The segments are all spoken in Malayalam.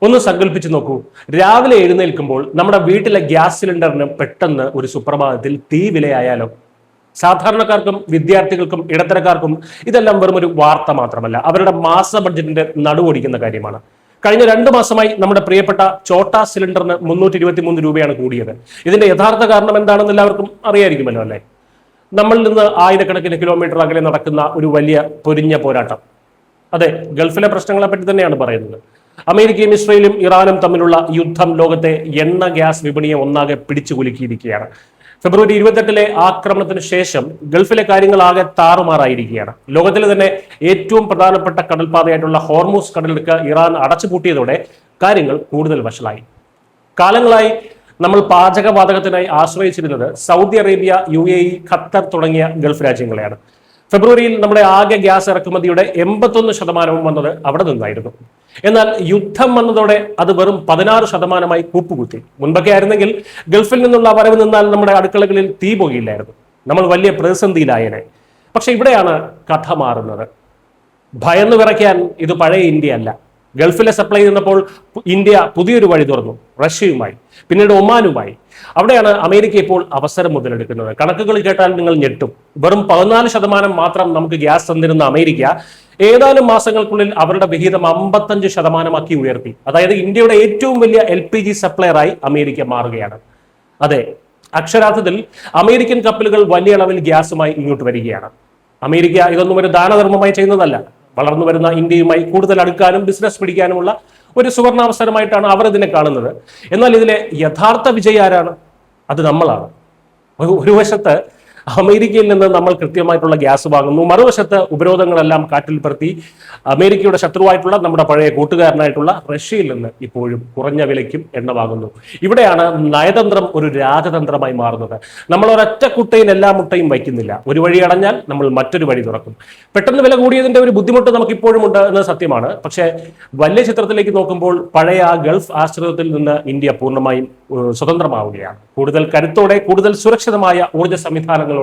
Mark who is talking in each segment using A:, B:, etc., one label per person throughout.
A: ഒന്ന് സങ്കല്പിച്ച് നോക്കൂ, രാവിലെ എഴുന്നേൽക്കുമ്പോൾ നമ്മുടെ വീട്ടിലെ ഗ്യാസ് സിലിണ്ടറിന് പെട്ടെന്ന് ഒരു സുപ്രഭാതത്തിൽ തീ വിലയായാലോ? സാധാരണക്കാർക്കും വിദ്യാർത്ഥികൾക്കും ഇടത്തരക്കാർക്കും ഇതെല്ലാം വെറും ഒരു വാർത്ത മാത്രമല്ല, അവരുടെ മാസ ബഡ്ജറ്റിന്റെ നടുവൊടിക്കുന്ന കാര്യമാണ്. കഴിഞ്ഞ 2 മാസമായി നമ്മുടെ പ്രിയപ്പെട്ട ചോട്ടാ സിലിണ്ടറിന് 323 രൂപയാണ് കൂടിയത്. ഇതിന്റെ യഥാർത്ഥ കാരണം എന്താണെന്ന് എല്ലാവർക്കും അറിയായിരിക്കുമല്ലോ അല്ലേ? നമ്മളിൽ നിന്ന് ആയിരക്കണക്കിന് കിലോമീറ്റർ അകലെ നടക്കുന്ന ഒരു വലിയ പൊരിഞ്ഞ പോരാട്ടം. അതെ, ഗൾഫിലെ പ്രശ്നങ്ങളെ പറ്റി തന്നെയാണ് പറയുന്നത്. അമേരിക്കയും ഇസ്രയേലും ഇറാനും തമ്മിലുള്ള യുദ്ധം ലോകത്തെ എണ്ണ ഗ്യാസ് വിപണിയെ ഒന്നാകെ പിടിച്ചു കുലുക്കിയിരിക്കുകയാണ്. ഫെബ്രുവരി 28 ആക്രമണത്തിന് ശേഷം ഗൾഫിലെ കാര്യങ്ങൾ ആകെ താറുമാറായിരിക്കുകയാണ്. ലോകത്തിലെ തന്നെ ഏറ്റവും പ്രധാനപ്പെട്ട കടൽപാതയായിട്ടുള്ള ഹോർമൂസ് കടലിടുക്ക് ഇറാൻ അടച്ചുപൂട്ടിയതോടെ കാര്യങ്ങൾ കൂടുതൽ വഷളായി. കാലങ്ങളായി നമ്മൾ പാചകവാതകത്തിനായി ആശ്രയിച്ചിരുന്നത് സൗദി അറേബ്യ, UAE, ഖത്തർ തുടങ്ങിയ ഗൾഫ് രാജ്യങ്ങളെയാണ്. ഫെബ്രുവരിയിൽ നമ്മുടെ ആകെ ഗ്യാസ് ഇറക്കുമതിയുടെ 81% വന്നത് അവിടെ നിന്നായിരുന്നു. എന്നാൽ യുദ്ധം വന്നതോടെ അത് വെറും 16% കൂപ്പുകുത്തി. മുൻപൊക്കെ ആയിരുന്നെങ്കിൽ ഗൾഫിൽ നിന്നുള്ള വരവ് നിന്നാൽ നമ്മുടെ അടുക്കളകളിൽ തീ പുകയില്ലായിരുന്നു, നമ്മൾ വലിയ പ്രതിസന്ധിയിലായേനെ. പക്ഷെ ഇവിടെയാണ് കഥ മാറുന്നത്. ഭയന്നു വിറയ്ക്കാൻ ഇത് പഴയ ഇന്ത്യ അല്ല. ഗൾഫിലെ സപ്ലൈ നിന്നപ്പോൾ ഇന്ത്യ പുതിയൊരു വഴി തുറന്നു, റഷ്യയുമായി, പിന്നീട് ഒമാനുമായി. അവിടെയാണ് അമേരിക്ക ഇപ്പോൾ അവസരം മുതലെടുക്കുന്നത്. കണക്കുകൾ കേട്ടാൽ നിങ്ങൾ ഞെട്ടും. വെറും 14% മാത്രം നമുക്ക് ഗ്യാസ് തന്നിരുന്ന അമേരിക്ക ഏതാനും മാസങ്ങൾക്കുള്ളിൽ അവരുടെ വിഹിതം 55% ഉയർത്തി. അതായത് ഇന്ത്യയുടെ ഏറ്റവും വലിയ LPG സപ്ലയറായി അമേരിക്ക മാറുകയാണ്. അതെ, അക്ഷരാർത്ഥത്തിൽ അമേരിക്കൻ കപ്പലുകൾ വലിയ അളവിൽ ഗ്യാസുമായി ഇങ്ങോട്ട് വരികയാണ്. അമേരിക്ക ഇതൊന്നും ഒരു ദാനധർമ്മമായി ചെയ്യുന്നതല്ല. വളർന്നു വരുന്ന ഇന്ത്യയുമായി കൂടുതൽ അടുക്കാനും ബിസിനസ് പിടിക്കാനുമുള്ള ഒരു സുവർണാവസരമായിട്ടാണ് അവർ ഇതിനെ കാണുന്നത്. എന്നാൽ ഇതിലെ യഥാർത്ഥ വിജയി ആരാണ്? അത് നമ്മളാണ്. ഒരു വശത്ത് അമേരിക്കയിൽ നിന്ന് നമ്മൾ കൃത്യമായിട്ടുള്ള ഗ്യാസ് വാങ്ങുന്നു, മറുവശത്ത് ഉപരോധങ്ങളെല്ലാം കാറ്റിൽ പറത്തി അമേരിക്കയുടെ ശത്രുവായിട്ടുള്ള നമ്മുടെ പഴയ കൂട്ടുകാരനായിട്ടുള്ള റഷ്യയിൽ നിന്ന് ഇപ്പോഴും കുറഞ്ഞ വിലയ്ക്കും എണ്ണ വാങ്ങുന്നു. ഇവിടെയാണ് നയതന്ത്രം ഒരു രാജതന്ത്രമായി മാറുന്നത്. നമ്മൾ ഒരൊറ്റ കുട്ടയിൽ എല്ലാ മുട്ടയും വയ്ക്കുന്നില്ല. ഒരു വഴി അടഞ്ഞാൽ നമ്മൾ മറ്റൊരു വഴി തുറക്കും. പെട്ടെന്ന് വില കൂടിയതിന്റെ ഒരു ബുദ്ധിമുട്ട് നമുക്ക് ഇപ്പോഴും ഉണ്ട് എന്നത് സത്യമാണ്. പക്ഷേ വലിയ ചിത്രത്തിലേക്ക് നോക്കുമ്പോൾ പഴയ ആ ഗൾഫ് ആശ്രിതത്തിൽ നിന്ന് ഇന്ത്യ പൂർണ്ണമായും സ്വതന്ത്രമാവുകയാണ്. കൂടുതൽ കരുത്തോടെ, കൂടുതൽ സുരക്ഷിതമായ ഊർജ്ജ സംവിധാനങ്ങളോടെ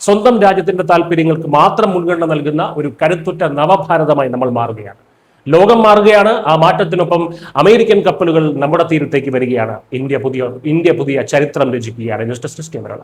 A: സ്വന്തം രാജ്യത്തിന്റെ താല്പര്യങ്ങൾക്ക് മാത്രം മുൻഗണന നൽകുന്ന ഒരു കരുത്തുറ്റ നവഭാരതമായി നമ്മൾ മാറുകയാണ്. ലോകം മാറുകയാണ്. ആ മാറ്റത്തിനൊപ്പം അമേരിക്കൻ കപ്പലുകൾ നമ്മുടെ തീരത്തേക്ക് വരികയാണ്. ഇന്ത്യ പുതിയ ചരിത്രം രചിക്കുകയാണ്. News desk Kerala.